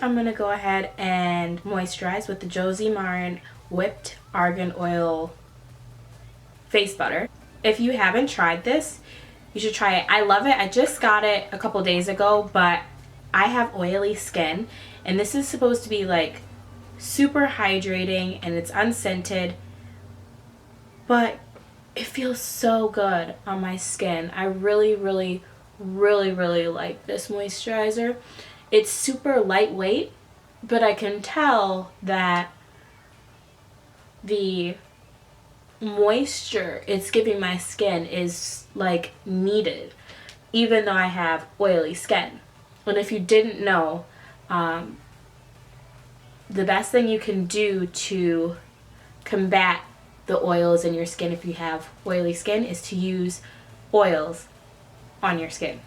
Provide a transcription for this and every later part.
First, I'm going to go ahead and moisturize with the Josie Maran Whipped Argan Oil Face Butter. If you haven't tried this, you should try it. I love it. I just got it a couple days ago, but I have oily skin, and this is supposed to be like super hydrating, and it's unscented, but it feels so good on my skin. I really like this moisturizer. It's super lightweight, but I can tell that the moisture it's giving my skin is like needed, even though I have oily skin. And if you didn't know, the best thing you can do to combat the oils in your skin if you have oily skin is to use oils on your skin.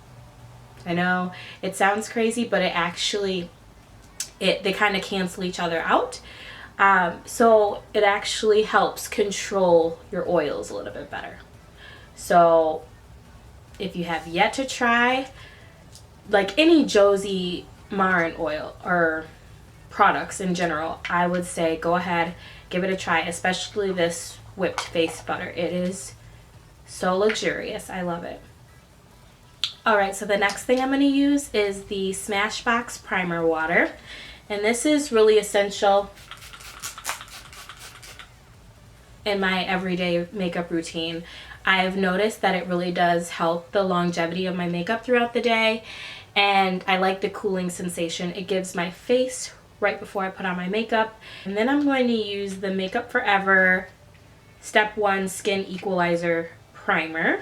I know it sounds crazy, but it actually, they kind of cancel each other out. So it actually helps control your oils a little bit better. So if you have yet to try, like any Josie Maran oil or products in general, I would say go ahead, give it a try, especially this whipped face butter. It is so luxurious. I love it. Alright, so the next thing I'm going to use is the Smashbox Primer Water. And this is really essential in my everyday makeup routine. I've noticed that it really does help the longevity of my makeup throughout the day, and I like the cooling sensation it gives my face right before I put on my makeup. And then I'm going to use the Makeup Forever Step 1 Skin Equalizer Primer.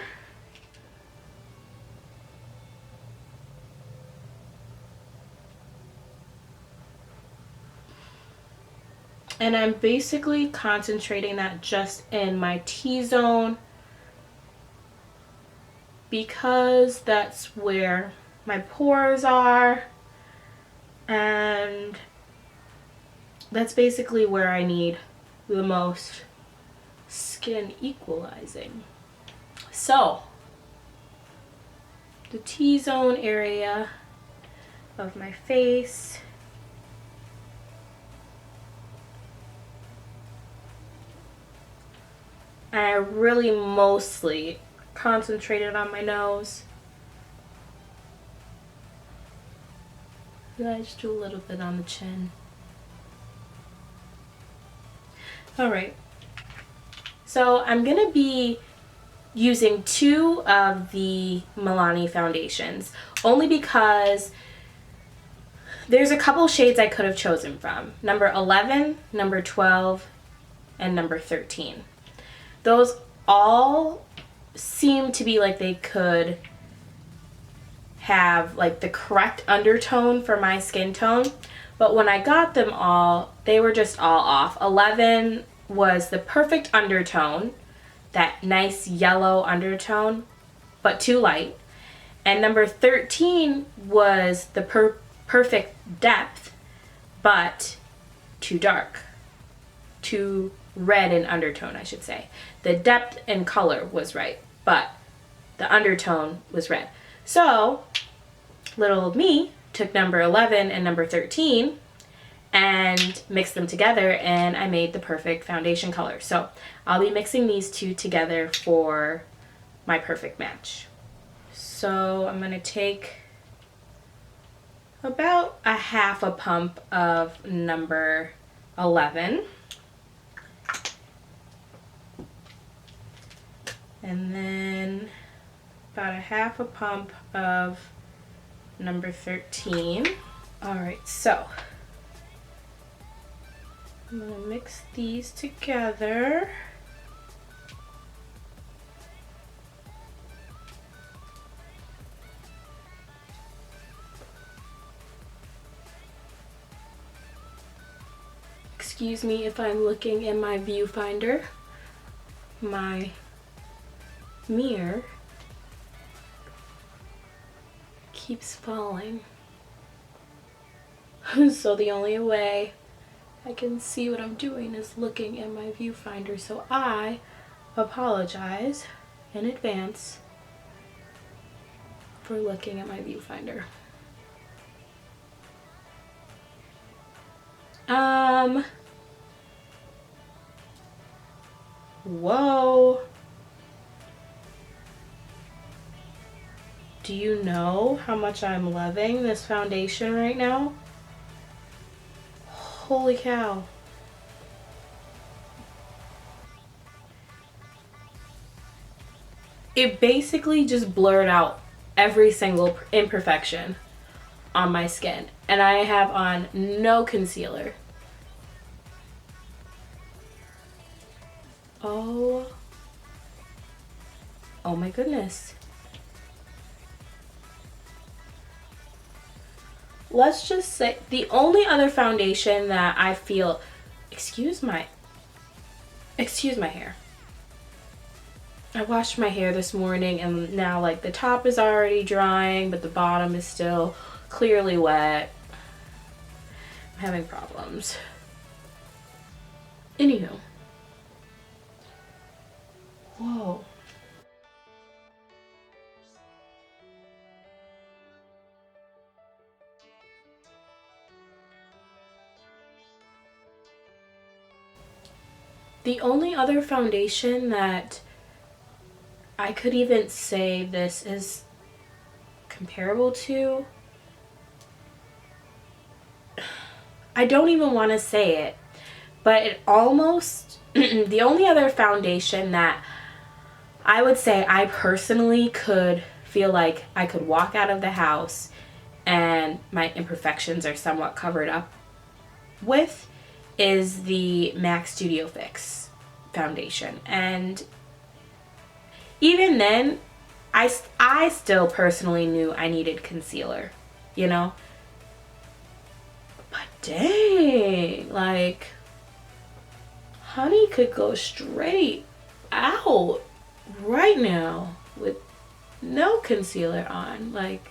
And I'm basically concentrating that just in my T-zone because that's where my pores are, and that's basically where I need the most skin equalizing. So the T-zone area of my face, and I really mostly concentrated on my nose. I just do a little bit on the chin. Alright, so I'm going to be using 2 of the Milani foundations, only because there's a couple shades I could have chosen from. Number 11, number 12, and number 13. Those all seem to be like they could have like the correct undertone for my skin tone, but when I got them all, they were just all off. 11 was the perfect undertone, that nice yellow undertone, but too light. And number 13 was the perfect depth, but too dark. Too red in undertone, I should say. The depth and color was right, but the undertone was red. So little old me took number 11 and number 13 and mixed them together, and I made the perfect foundation color. So I'll be mixing these 2 together for my perfect match. So I'm going to take about a half a pump of number 11. And then about a half a pump of number 13. Alright, so I'm going to mix these together. Excuse me if I'm looking in my viewfinder. My mirror keeps falling. So the only way I can see what I'm doing is looking in my viewfinder. So I apologize in advance for looking at my viewfinder. Whoa. Do you know how much I'm loving this foundation right now? Holy cow. It basically just blurred out every single imperfection on my skin. And I have on no concealer. Oh my goodness. Let's just say the only other foundation that I feel, excuse my hair. I washed my hair this morning and now like the top is already drying, but the bottom is still clearly wet. I'm having problems. Anywho. Whoa. The only other foundation that I could even say this is comparable to, I don't even want to say it, but it almost, the only other foundation that I would say I personally could feel like I could walk out of the house and my imperfections are somewhat covered up with is the MAC Studio Fix foundation. And even then, I still personally knew I needed concealer, you know? But dang, like, honey could go straight out right now with no concealer on. Like,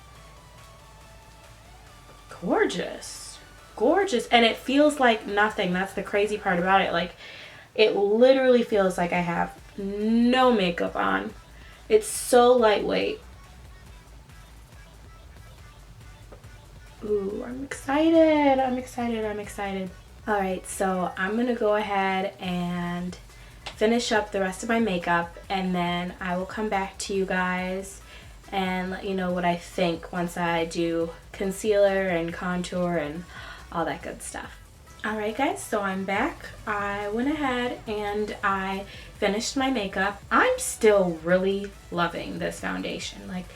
gorgeous. Gorgeous. And it feels like nothing. That's the crazy part about it. Like, it literally feels like I have no makeup on. It's so lightweight. Ooh, I'm excited. I'm excited. I'm excited. All right, so I'm gonna go ahead and finish up the rest of my makeup, and then I will come back to you guys and let you know what I think once I do concealer and contour and all that good stuff. All right guys, so I'm back. I went ahead and I finished my makeup. I'm still really loving this foundation. Like,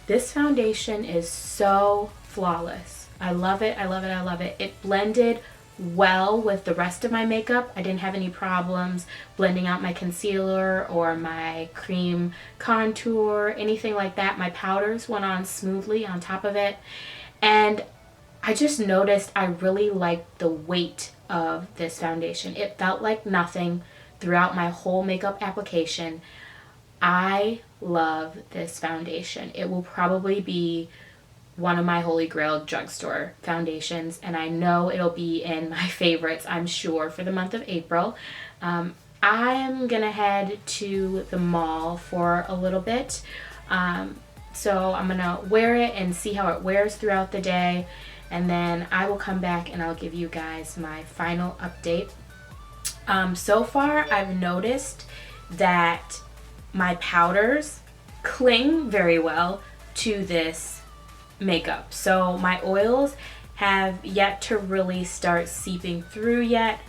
this foundation is so flawless. I love it, I love it, I love it. It blended well with the rest of my makeup. I didn't have any problems blending out my concealer or my cream contour, anything like that. My powders went on smoothly on top of it. And I just noticed I really liked the weight of this foundation. It felt like nothing throughout my whole makeup application. I love this foundation. It will probably be one of my holy grail drugstore foundations, and I know it'll be in my favorites, I'm sure, for the month of April. I am gonna head to the mall for a little bit, so I'm gonna wear it and see how it wears throughout the day, and then I will come back and I'll give you guys my final update. So far I've noticed that my powders cling very well to this makeup. So my oils have yet to really start seeping through yet.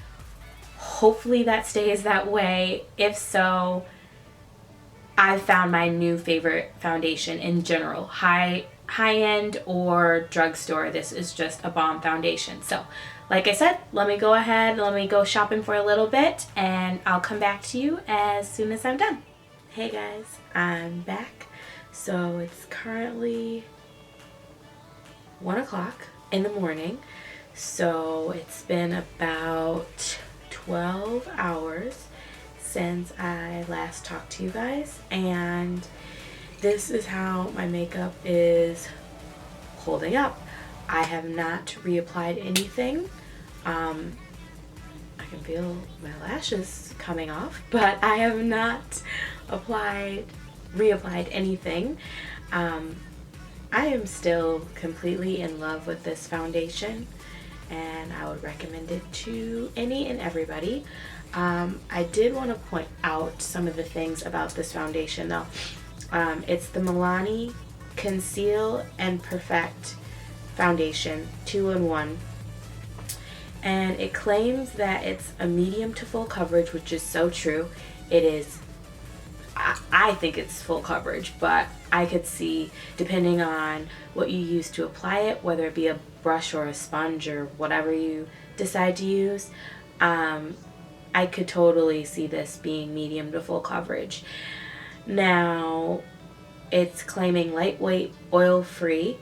Hopefully that stays that way. If so, I've found my new favorite foundation in general. High-end or drugstore, this is just a bomb foundation. So like I said, let me go ahead, let me go shopping for a little bit, and I'll come back to you as soon as I'm done. Hey guys, I'm back. So it's currently 1 o'clock in the morning. So it's been about 12 hours since I last talked to you guys, and this is how my makeup is holding up. I have not reapplied anything. I can feel my lashes coming off, but I have not reapplied anything. I am still completely in love with this foundation. and I would recommend it to any and everybody. I did want to point out some of the things about this foundation though. It's the Milani Conceal and Perfect Foundation 2-in-1, and it claims that it's a medium to full coverage, which is so true. It is. I think it's full coverage, but I could see, depending on what you use to apply it, whether it be a brush or a sponge or whatever you decide to use, I could totally see this being medium to full coverage. Now, it's claiming lightweight, oil-free.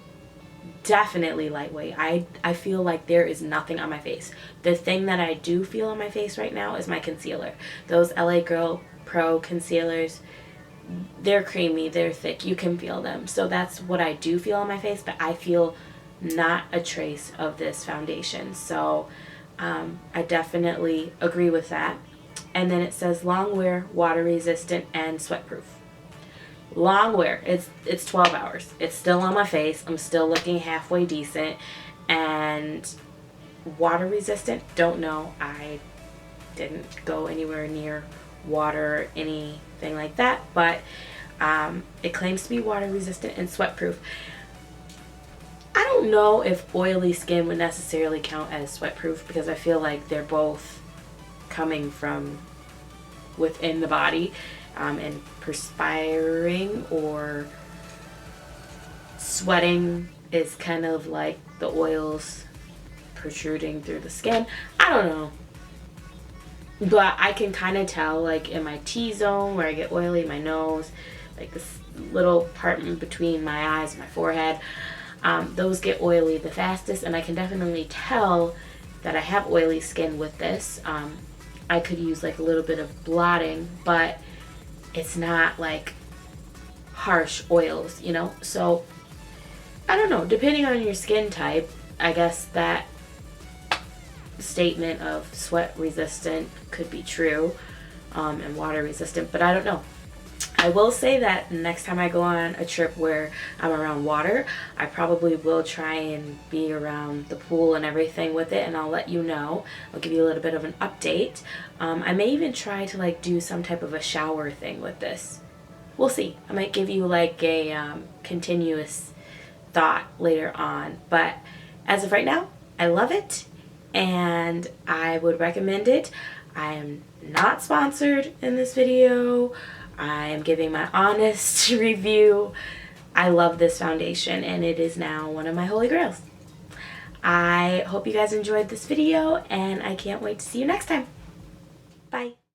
Definitely lightweight. I feel like there is nothing on my face. The thing that I do feel on my face right now is my concealer. Those LA Girl Pro concealers, they're creamy, they're thick, you can feel them. So that's what I do feel on my face, but I feel not a trace of this foundation. So I definitely agree with that. And then it says long wear, water resistant, and sweat proof. Long wear, it's 12 hours. It's still on my face. I'm still looking halfway decent. And water resistant, don't know. I didn't go anywhere near water or anything like that, but it claims to be water resistant and sweat proof. I don't know if oily skin would necessarily count as sweat proof, because I feel like they're both coming from within the body, and perspiring or sweating is kind of like the oils protruding through the skin. I don't know. But I can kind of tell, like in my T-zone where I get oily, my nose, like this little part in between my eyes, my forehead, those get oily the fastest, and I can definitely tell that I have oily skin with this. I could use like a little bit of blotting, but it's not like harsh oils, you know? So I don't know, depending on your skin type, I guess that statement of sweat resistant could be true, and water resistant, but I don't know. I will say that next time I go on a trip where I'm around water, I probably will try and be around the pool and everything with it, and I'll let you know. I'll give you a little bit of an update. I may even try to like do some type of a shower thing with this. We'll see. I might give you like a continuous thought later on, but as of right now, I love it and I would recommend it. I am not sponsored in this video. I am giving my honest review. I love this foundation and it is now one of my holy grails. I hope you guys enjoyed this video and I can't wait to see you next time. Bye.